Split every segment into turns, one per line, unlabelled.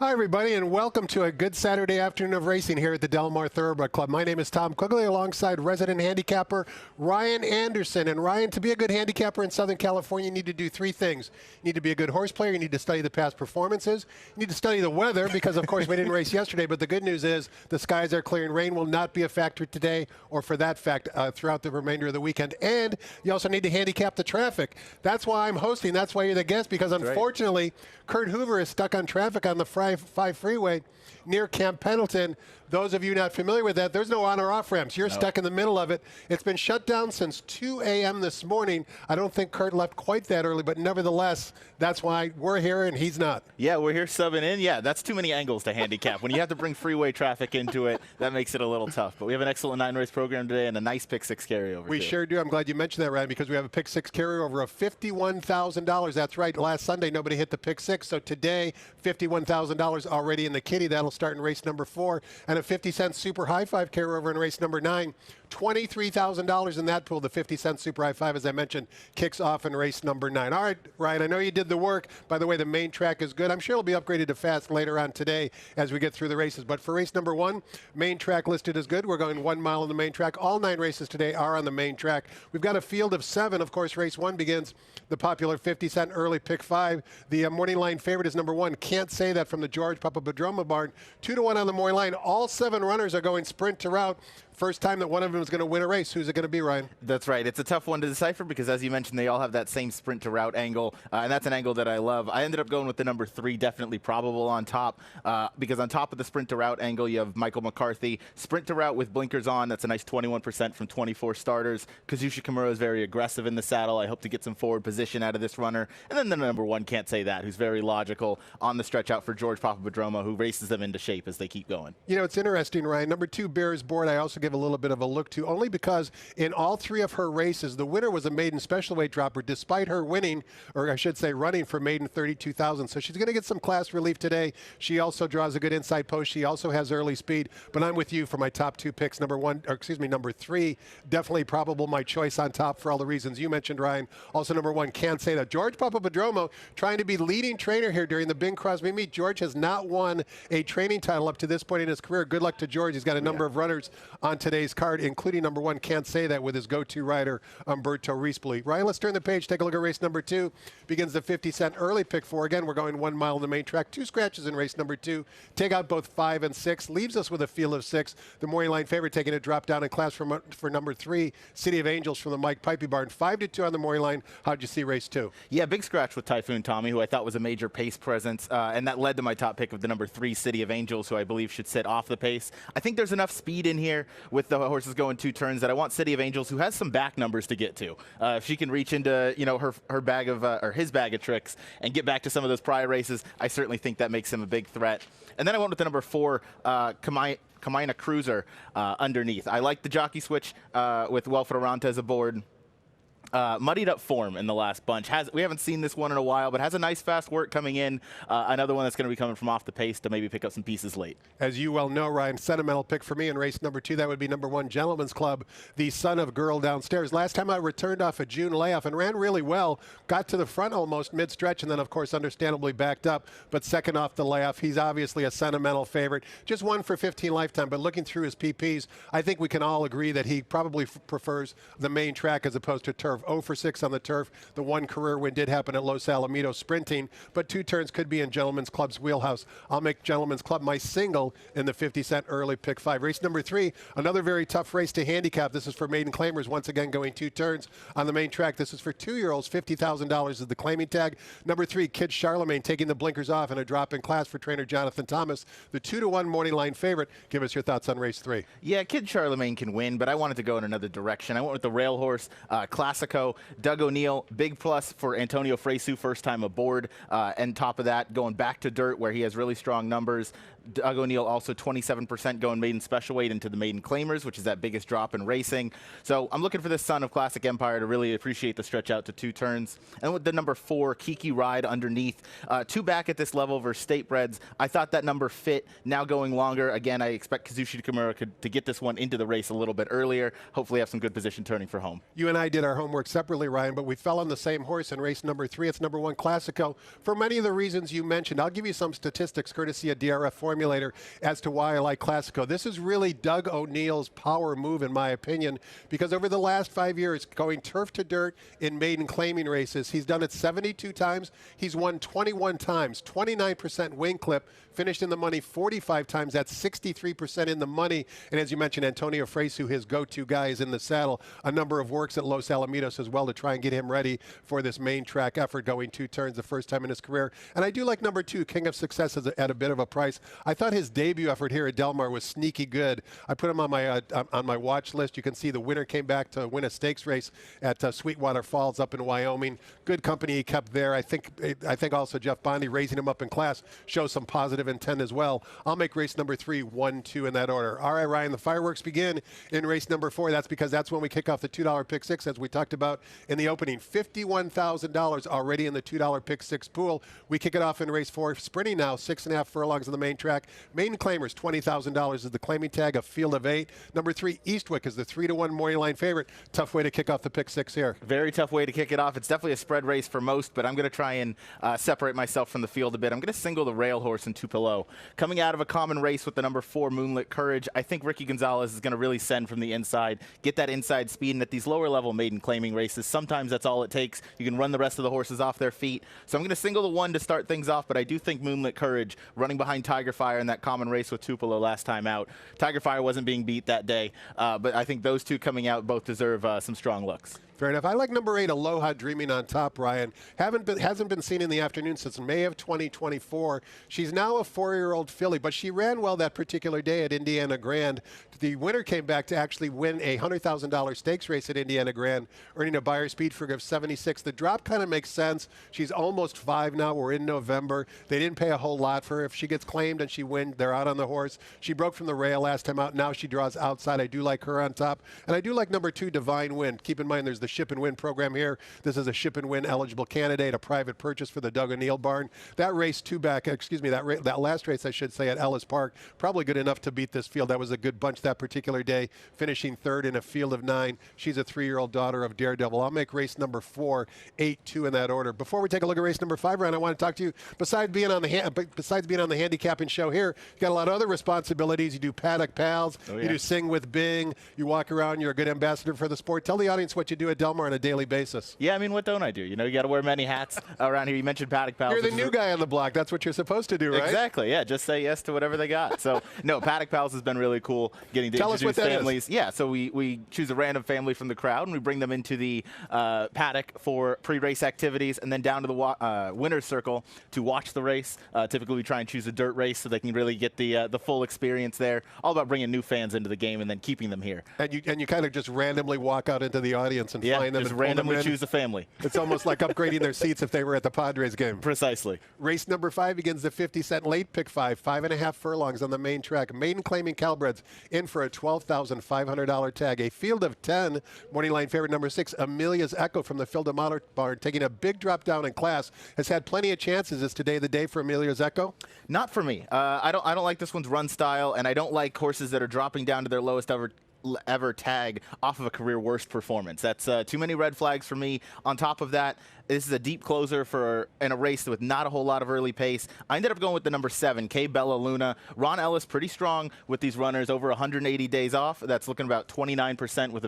Hi, everybody, and welcome to a good Saturday afternoon of racing here at the Del Mar Thoroughbred Club. My name is Tom Quigley, alongside resident handicapper Ryan Anderson. And Ryan, to be a good handicapper in Southern California, you need to do three things. You need to be a good horse player. You need to study the past performances. You need to study the weather because, of course, we didn't race yesterday. But the good news is the skies are clear and rain will not be a factor today or, for that fact, throughout the remainder of the weekend. And you also need to handicap the traffic. That's why I'm hosting. That's why you're the guest, because unfortunately, Kurt Hoover is stuck on traffic on the 5 freeway near Camp Pendleton. Those of you not familiar with that, there's no on or off ramps. You're stuck in the middle of it. It's been shut down since 2 a.m. this morning. I don't think Kurt left quite that early, but nevertheless, that's why we're here and he's not.
Yeah, we're here subbing in. Yeah, that's too many angles to handicap. When you have to bring freeway traffic into it, that makes it a little tough. But we have an excellent 9-race program today and a nice pick 6 carryover.
We sure do. I'm glad you mentioned that, Ryan, because we have a pick 6 carryover of $51,000. That's right. Last Sunday, nobody hit the pick 6. So today, $51,000 already in the kitty. That'll start in race number 4. And a 50-cent super high 5 carryover in race number 9. $23,000 in that pool. The 50-cent super high 5, as I mentioned, kicks off in race number 9. All right, Ryan, I know you did the work. By the way, the main track is good. I'm sure it'll be upgraded to fast later on today as we get through the races. But for race number 1, main track listed as good. We're going 1 mile on the main track. All 9 races today are on the main track. We've got a field of 7. Of course, race 1 begins the popular 50-cent early pick 5. The morning line favorite is number 1. Can't Say That from the George Papadroma barn. 2-1 on the morning line. All 7 runners are going sprint to route. First time that one of them is going to win a race. Who's it going to be, Ryan?
That's right. It's a tough one to decipher because, as you mentioned, they all have that same sprint to route angle, and that's an angle that I love. I ended up going with the number 3, definitely probable on top, because on top of the sprint to route angle, you have Michael McCarthy. Sprint to route with blinkers on, that's a nice 21% from 24 starters. Kazushi Kimura is very aggressive in the saddle. I hope to get some forward position out of this runner. And then the number 1, Can't Say That, who's very logical on the stretch out for George Papadroma, who races them into shape as they keep going.
You know, it's interesting, Ryan. Number 2, Bears Board, I also give a little bit of a look to, only because in all 3 of her races, the winner was a maiden special weight dropper, despite her winning, or I should say running for maiden 32,000. So she's going to get some class relief today. She also draws a good inside post. She also has early speed. But I'm with you for my top 2 picks. Number 3, definitely probable, my choice on top for all the reasons you mentioned, Ryan. Also number 1, Can't Say That. George Papadroma trying to be leading trainer here during the Bing Crosby meet. George has not won a training title up to this point in his career. Good luck to George. He's got a number of runners on today's card, including number 1, Can't Say That, with his go-to rider, Umberto Rispoli. Ryan, let's turn the page. Take a look at race number 2. Begins the 50-cent early pick 4. Again, we're going 1 mile on the main track. 2 scratches in race number 2. Take out both 5 and 6. Leaves us with a field of 6. The morning line favorite taking a drop down in class for number 3, City of Angels from the Mike Pipey barn. 5-2 on the morning line. How'd you see race 2?
Yeah, big scratch with Typhoon Tommy, who I thought was a major pace presence, and that led to my top pick of the number 3, City of Angels, who I believe should sit off the pace. I think there's enough speed in here with the horses going 2 turns that I want City of Angels, who has some back numbers to get to. If she can reach into, you know, her bag of or his bag of tricks and get back to some of those prior races, I certainly think that makes him a big threat. And then I went with the number 4, Kamina Cruiser underneath. I like the jockey switch with Wilfred Arantes aboard. Muddied up form in the last bunch. We haven't seen this one in a while, but has a nice fast work coming in. Another one that's going to be coming from off the pace to maybe pick up some pieces late.
As you well know, Ryan, sentimental pick for me in race number 2. That would be number 1, Gentleman's Club, the son of Girl Downstairs. Last time I returned off a June layoff and ran really well. Got to the front almost mid-stretch and then, of course, understandably backed up. But second off the layoff, he's obviously a sentimental favorite. Just 1 for 15 lifetime, but looking through his PPs, I think we can all agree that he probably prefers the main track as opposed to turf. 0 for 6 on the turf. The 1 career win did happen at Los Alamitos sprinting, but 2 turns could be in Gentleman's Club's wheelhouse. I'll make Gentleman's Club my single in the 50-cent early pick 5. Race number 3, another very tough race to handicap. This is for maiden claimers, once again going 2 turns on the main track. This is for 2-year-olds. $50,000 is the claiming tag. Number 3, Kid Charlemagne taking the blinkers off and a drop in class for trainer Jonathan Thomas. The 2-1 morning line favorite. Give us your thoughts on race 3.
Yeah, Kid Charlemagne can win, but I wanted to go in another direction. I went with the rail horse, Classico. Doug O'Neill, big plus for Antonio Fresu, first time aboard. And top of that, going back to dirt where he has really strong numbers. Doug O'Neill also 27% going maiden special weight into the maiden claimers, which is that biggest drop in racing. So I'm looking for this son of Classic Empire to really appreciate the stretch out to 2 turns. And with the number 4, Kiki Ride underneath, 2 back at this level versus state breds. I thought that number fit. Now going longer. Again, I expect Kazushi Kimura to get this one into the race a little bit earlier. Hopefully have some good position turning for home.
You and I did our home homework separately, Ryan, but we fell on the same horse in race number 3. It's number 1 Classico for many of the reasons you mentioned. I'll give you some statistics courtesy of DRF Formulator as to why I like Classico. This is really Doug O'Neill's power move, in my opinion, because over the last 5 years, going turf to dirt in maiden claiming races, he's done it 72 times. He's won 21 times, 29% win clip, finished in the money 45 times. That's 63% in the money. And as you mentioned, Antonio Fresu, his go-to guy, is in the saddle. A number of works at Los Alamitos as well to try and get him ready for this main track effort, going 2 turns the first time in his career. And I do like number 2, King of Success, at a bit of a price. I thought his debut effort here at Del Mar was sneaky good. I put him on my watch list. You can see the winner came back to win a stakes race at Sweetwater Falls up in Wyoming. Good company he kept there. I think also Jeff Bondi raising him up in class shows some positive intent as well. I'll make race number 3, 1, 2 in that order. All right, Ryan, the fireworks begin in race number 4. That's because that's when we kick off the $2 pick 6, as we talked about in the opening. $51,000 already in the $2 pick 6 pool. We kick it off in race 4, sprinting now, 6.5 furlongs on the main track. Maiden claimers, $20,000 is the claiming tag, a field of 8. Number 3, Eastwick, is the 3-1 morning line favorite. Tough way to kick off the pick 6 here.
Very tough way to kick it off. It's definitely a spread race for most, but I'm going to try and separate myself from the field a bit. I'm going to single the rail horse in Tupelo. Coming out of a common race with the number 4, Moonlit Courage, I think Ricky Gonzalez is going to really send from the inside, get that inside speed, and at these lower level maiden claiming races, sometimes that's all it takes. You can run the rest of the horses off their feet. So I'm going to single the 1 to start things off, but I do think Moonlit Courage, running behind Tiger Fire in that common race with Tupelo last time out. Tiger Fire wasn't being beat that day, but I think those two coming out both deserve some strong looks.
Fair enough. I like number 8, Aloha Dreaming on Top, Ryan. Hasn't been seen in the afternoon since May of 2024. She's now a 4-year-old filly, but she ran well that particular day at Indiana Grand. The winner came back to actually win a $100,000 stakes race at Indiana Grand, earning a Buyer speed figure of 76. The drop kind of makes sense. She's almost 5 now. We're in November. They didn't pay a whole lot for her. If she gets claimed and she wins, they're out on the horse. She broke from the rail last time out. Now she draws outside. I do like her on top. And I do like number 2, Divine Wind. Keep in mind there's the Ship and Win program here. This is a Ship and Win eligible candidate, a private purchase for the Doug O'Neill barn. That race that last race, I should say, at Ellis Park, probably good enough to beat this field. That was a good bunch that particular day, finishing 3rd in a field of 9. She's a 3-year-old daughter of Daredevil. I'll make race number 4, 8, 2 in that order. Before we take a look at race number 5, Ryan, I want to talk to you. Besides being on the handicapping show here, you got a lot of other responsibilities. You do Paddock Pals. Oh, yeah. You do Sing with Bing. You walk around. You're a good ambassador for the sport. Tell the audience what you do at Del Mar on a daily basis.
Yeah, I mean, what don't I do? You know, you got to wear many hats around here. You mentioned Paddock Pals.
You're the new guy on the block. That's what you're supposed to do, right?
Exactly. Yeah, just say yes to whatever they got. So, no, Paddock Pals has been really cool getting to introduce families. Yeah, so we choose a random family from the crowd and we bring them into the paddock for pre-race activities and then down to the winner's circle to watch the race. Typically, we try and choose a dirt race so they can really get the full experience there. All about bringing new fans into the game and then keeping them here.
And you kind of just randomly walk out into the audience and find them.
Just randomly choose a family.
It's almost like upgrading their seats if they were at the Padres game.
Precisely.
Race number 5 begins the 50-cent late pick 5, 5.5 furlongs on the main track. Maiden claiming Calbreds in for a $12,500 tag. A field of 10. Morning line favorite number 6, Amelia's Echo from the Filda Model Barn, taking a big drop down in class. Has had plenty of chances. Is today the day for Amelia's Echo?
Not for me. I don't like this one's run style, and I don't like horses that are dropping down to their lowest ever tag off of a career worst performance. That's too many red flags for me. On top of that, this is a deep closer in a race with not a whole lot of early pace. I ended up going with the number 7, K Bella Luna. Ron Ellis pretty strong with these runners, over 180 days off. That's looking about 29% with a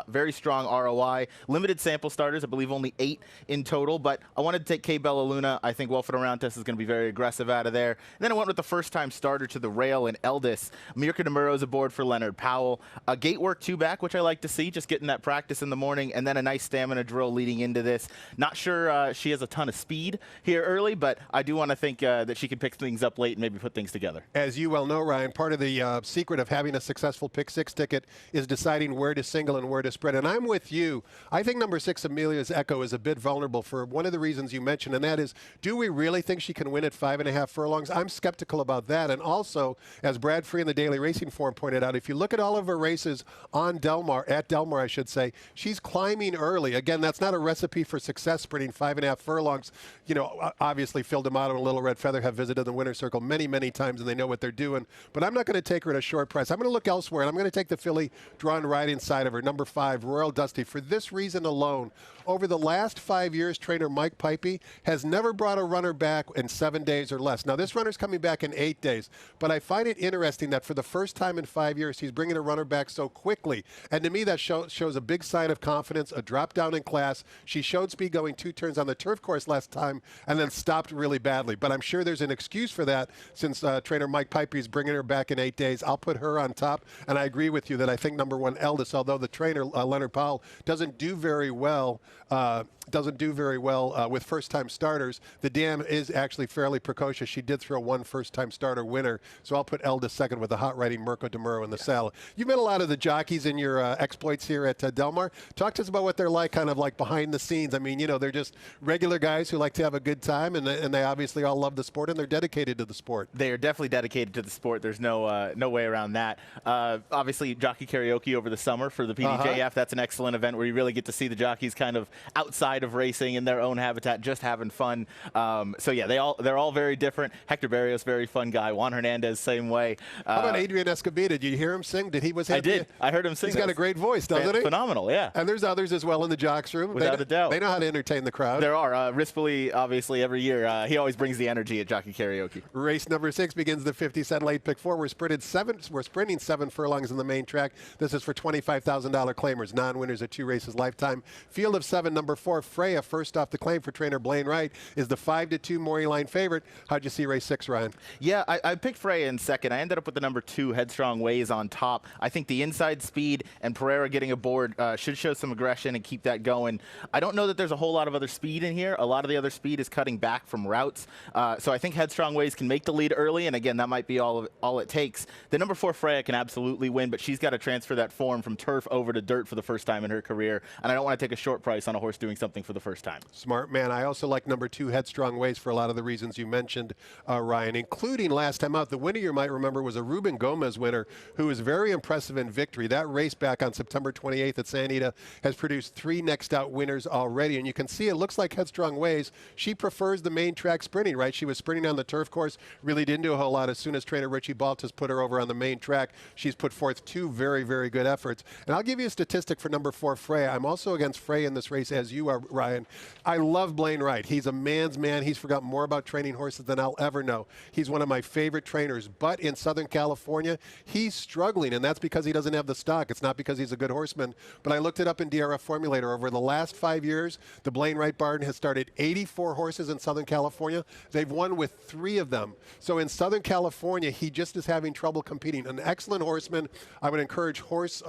very strong ROI. Limited sample starters, I believe only 8 in total, but I wanted to take K Bella Luna. I think Wilfred Arantes is going to be very aggressive out of there. And then I went with the first-time starter to the rail in Eldis. Mirka DeMuro's aboard for Leonard Powell. A gate work 2-back, which I like to see, just getting that practice in the morning, and then a nice stamina drill leading into this. Not sure she has a ton of speed here early, but I do want to think that she can pick things up late and maybe put things together.
As you well know, Ryan, part of the secret of having a successful pick 6 ticket is deciding where to single and where to spread. And I'm with you. I think number 6, Amelia's Echo, is a bit vulnerable for one of the reasons you mentioned, and that is, do we really think she can win at 5.5 furlongs? I'm skeptical about that. And also, as Brad Free in the Daily Racing Forum pointed out, if you look at all of her races at Del Mar, I should say, she's climbing early. Again, that's not a recipe for success sprinting. sprinting 5.5 furlongs. You know, obviously Phil D'Amato and Little Red Feather have visited the winner's circle many, many times, and they know what they're doing. But I'm not going to take her at a short price. I'm going to look elsewhere, and I'm going to take the filly drawn right inside of her, number 5, Royal Dusty. For this reason alone, over the last 5 years, trainer Mike Pipey has never brought a runner back in 7 days or less. Now, this runner's coming back in 8 days, but I find it interesting that for the first time in 5 years, he's bringing a runner back so quickly. And to me, that shows a big sign of confidence, a drop down in class. She showed speed going 2 turns on the turf course last time and then stopped really badly. But I'm sure there's an excuse for that since trainer Mike Pipey is bringing her back in 8 days. I'll put her on top, and I agree with you that I think number 1, Eldest, although the trainer, Leonard Powell, doesn't do very well with first-time starters. The dam is actually fairly precocious. She did throw 1 first-time starter winner, so I'll put Eldest second with the hot-riding Mirko DeMuro in the saddle. You've met a lot of the jockeys in your exploits here at Del Mar. Talk to us about what they're like, kind of like behind the scenes. I mean, you know, they're just regular guys who like to have a good time, and they obviously all love the sport, and they're dedicated to the sport.
They are definitely dedicated to the sport. There's no way around that. Obviously, jockey karaoke over the summer for the PDJF. That's an excellent event where you really get to see the jockeys kind of outside of racing in their own habitat, just having fun. So yeah, they're all very different. Hector Barrios, very fun guy. Juan Hernandez, same way.
How about Adrian Escobedo? Did you hear him sing?
I did. I heard him sing.
He's got a great voice, doesn't he?
Phenomenal, yeah.
And there's others as well in the jocks room.
Without a doubt.
They know how to entertain the crowd.
There are. Rispoli, obviously, every year, he always brings the energy at jockey karaoke.
Race number 6 begins the 50-cent late pick 4. We're sprinting 7 furlongs in the main track. This is for $25,000 claimers, non-winners at 2 races lifetime. Field of 7, number 4, Freya, first off the claim for trainer Blaine Wright, is the 5-2 Maury line favorite. How'd you see race 6, Ryan?
Yeah, I picked Freya in second. I ended up with the number 2, Headstrong Ways, on top. I think the inside speed and Pereira getting aboard should show some aggression and keep that going. I don't know that there's a whole lot of other speed in here. A lot of the other speed is cutting back from routes. So I think Headstrong Ways can make the lead early, and again, that might be all it takes. The number 4, Freya, can absolutely win, but she's got to transfer that form from turf over to dirt for the first time in her career, and I don't want to take a short price on a horse doing something for the first time.
Smart man. I also like number 2, Headstrong Ways, for a lot of the reasons you mentioned, Ryan, including last time out. The winner, you might remember, was a Ruben Gomez winner who was very impressive in victory. That race back on September 28th at Santa Anita has produced 3 next out winners already, and you can see it looks like Headstrong Ways. She prefers the main track sprinting, right? She was sprinting on the turf course, really didn't do a whole lot. As soon as trainer Richie Baltas put her over on the main track, she's put forth 2 very, very good efforts. And I'll give you a statistic for number 4, Freya. I'm also against Freya in this race, as you are, Ryan. I love Blaine Wright. He's a man's man. He's forgotten more about training horses than I'll ever know. He's one of my favorite trainers, but in Southern California, he's struggling, and that's because he doesn't have the stock. It's not because he's a good horseman, but I looked it up in DRF Formulator. Over the last 5 years, the Blaine Wright Barn has started 84 horses in Southern California. They've won with 3 of them. So in Southern California, he just is having trouble competing. An excellent horseman. I would encourage horse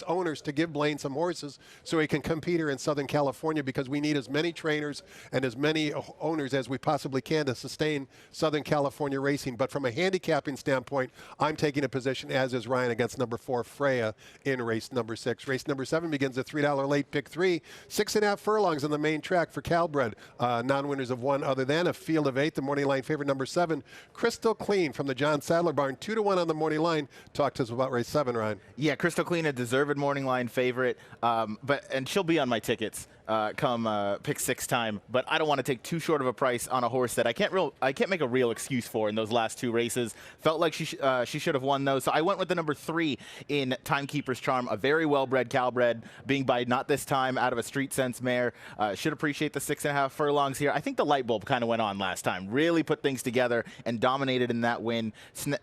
owners to give Blaine some horses so he can compete here in Southern California, because we need as many trainers and as many owners as we possibly can to sustain Southern California racing. But from a handicapping standpoint, I'm taking a position, as is Ryan, against number 4, Freya, in race number 6. Race number 7 begins at $3 late pick 3. 6.5 furlongs on the main track for Calbred. Non-winners of 1 other than a field of 8. The morning line favorite, number 7, Crystal Clean from the John Sadler Barn. 2-1 on the morning line. Talk to us about race 7, Ryan.
Yeah, Crystal Clean, a deserved morning line favorite, and she'll be on my tickets come pick 6 time, but I don't want to take too short of a price on a horse that I can't make a real excuse for in those last 2 races. Felt like she should have won those, so I went with the number 3 in Timekeeper's Charm, a very well-bred Calbred, being by not this time out of a Street Sense mare. Should appreciate the 6.5 furlongs here. I think the light bulb kind of went on last time, really put things together and dominated in that win.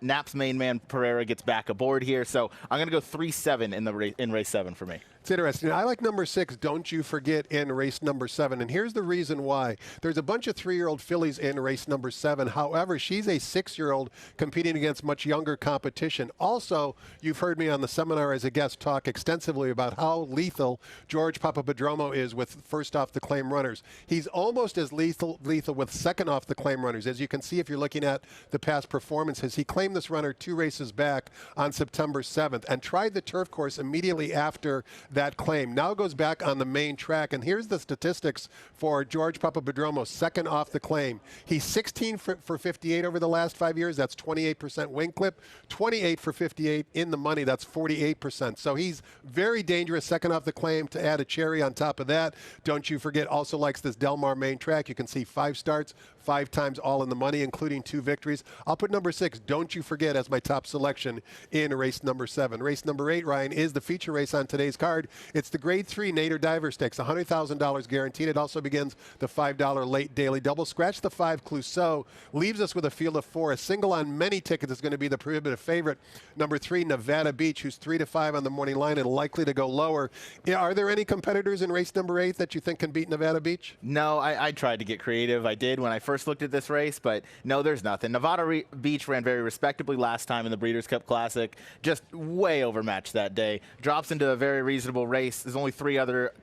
Nap's main man Pereira gets back aboard here, so I'm going to go 3-7 in race 7 for me.
It's interesting. I like number 6, Don't You Forget, in race number 7. And here's the reason why. There's a bunch of 3-year-old fillies in race number 7. However, she's a 6-year-old competing against much younger competition. Also, you've heard me on the seminar as a guest talk extensively about how lethal George Papapadromo is with first off the claim runners. He's almost as lethal with second off the claim runners. As you can see if you're looking at the past performances, he claimed this runner 2 races back on September 7th and tried the turf course immediately after that claim. Now goes back on the main track, and here's the statistics for George Papadopoulos, second off the claim. He's 16 for 58 over the last 5 years. That's 28% win clip. 28 for 58 in the money. That's 48%. So he's very dangerous, second off the claim. To add a cherry on top of that, don't you forget, also likes this Del Mar main track. You can see 5 starts, 5 times all in the money, including 2 victories. I'll put number 6, Don't You Forget, as my top selection in race number 7. Race number 8, Ryan, is the feature race on today's card. It's the Grade 3 Nader Diver Stakes, $100,000 guaranteed. It also begins the $5 late daily double. Scratch the 5 Clouseau, leaves us with a field of 4. A single on many tickets is going to be the prohibitive favorite. Number 3, Nevada Beach, who's 3 to 5 on the morning line and likely to go lower. Are there any competitors in race number 8 that you think can beat Nevada Beach?
No, I tried to get creative. I did when I first looked at this race, but no, there's nothing. Nevada Beach ran very respectably last time in the Breeders' Cup Classic, just way overmatched that day. Drops into a very reasonable race. There's only 3 other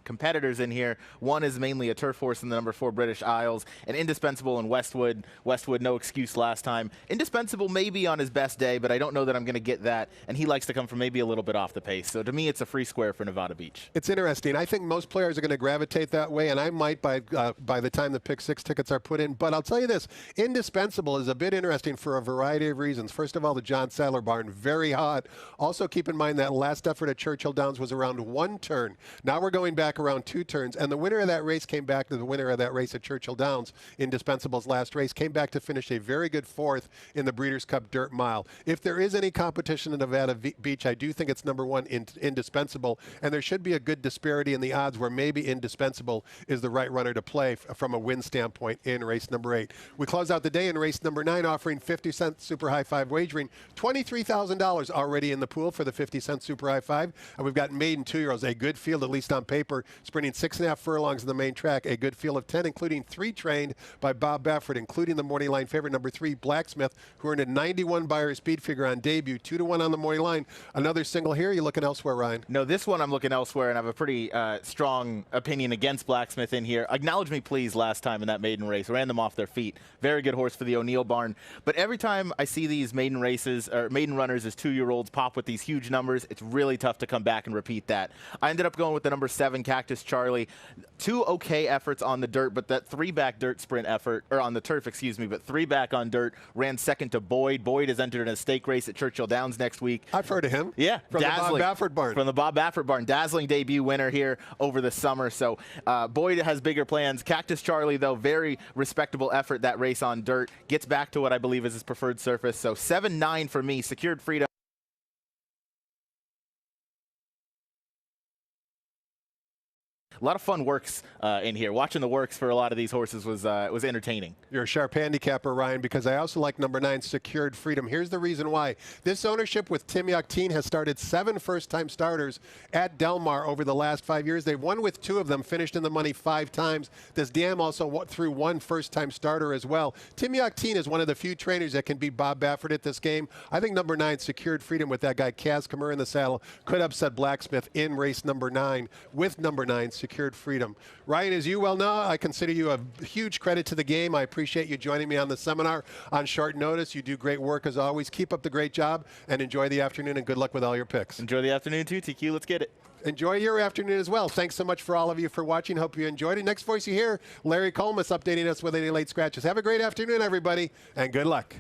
competitors in here. One is mainly a turf horse in the number 4 British Isles, and Indispensable in Westwood. Westwood, no excuse last time. Indispensable maybe on his best day, but I don't know that I'm going to get that, and he likes to come from maybe a little bit off the pace. So to me, it's a free square for Nevada Beach.
It's interesting. I think most players are going to gravitate that way, and I might by the time the pick 6 tickets are put in. But I'll tell you this, Indispensable is a bit interesting for a variety of reasons. First of all, the John Sadler barn, very hot. Also keep in mind that last effort at Churchill Downs was around 1 turn. Now we're going back around 2 turns, and the winner of that race came back to the winner of that race at Churchill Downs, Indispensable's last race, came back to finish a very good 4th in the Breeders' Cup Dirt Mile. If there is any competition in Nevada Beach, I do think it's number 1, Indispensable, and there should be a good disparity in the odds where maybe Indispensable is the right runner to play from a win standpoint in race number 8. We close out the day in race number 9, offering 50-cent super high 5 wagering, $23,000 already in the pool for the 50-cent super high 5. And we've got maiden 2-year-olds, a good field, at least on paper, sprinting 6.5 furlongs in the main track, a good field of 10, including 3 trained by Bob Baffert, including the morning line favorite, number 3, Blacksmith, who earned a 91 Beyer speed figure on debut, 2 to 1 on the morning line. Another single here. You looking elsewhere, Ryan?
No, this one I'm looking elsewhere, and I have a pretty strong opinion against Blacksmith in here. Acknowledge Me Please last time in that maiden race. Ran them off their feet. Very good horse for the O'Neill barn. But every time I see these maiden races, or maiden runners as 2-year-olds pop with these huge numbers, it's really tough to come back and repeat that. I ended up going with the number 7, Cactus Charlie. 2 okay efforts on the dirt, but that 3-back dirt sprint effort, or on the turf, excuse me, but 3-back on dirt, ran second to Boyd. Boyd has entered in a stake race at Churchill Downs next week.
I've heard of him.
Yeah.
From the Bob Baffert barn.
From the Bob Baffert barn. Dazzling debut winner here over the summer. So Boyd has bigger plans. Cactus Charlie, though, very respectable effort that race on dirt. Gets back to what I believe is his preferred surface. So 7-9 for me. Secured freedom. A lot of fun works in here. Watching the works for a lot of these horses was entertaining.
You're a sharp handicapper, Ryan, because I also like number 9, Secured Freedom. Here's the reason why. This ownership with Tim Yakteen has started 7 first-time starters at Del Mar over the last 5 years. They've won with 2 of them, finished in the money 5 times. This dam also threw 1 first-time starter as well. Tim Yakteen is one of the few trainers that can beat Bob Baffert at this game. I think number 9, Secured Freedom, with that guy Kaz Kamur in the saddle, could upset Blacksmith in race number 9 with number 9, Secured Freedom. Ryan, as you well know, I consider you a huge credit to the game. I appreciate you joining me on the seminar on short notice. You do great work as always. Keep up the great job and enjoy the afternoon, and good luck with all your picks.
Enjoy the afternoon too, TQ. Let's get it.
Enjoy your afternoon as well. Thanks so much for all of you for watching. Hope you enjoyed it. Next voice you hear, Larry Colmus updating us with any late scratches. Have a great afternoon, everybody, and good luck.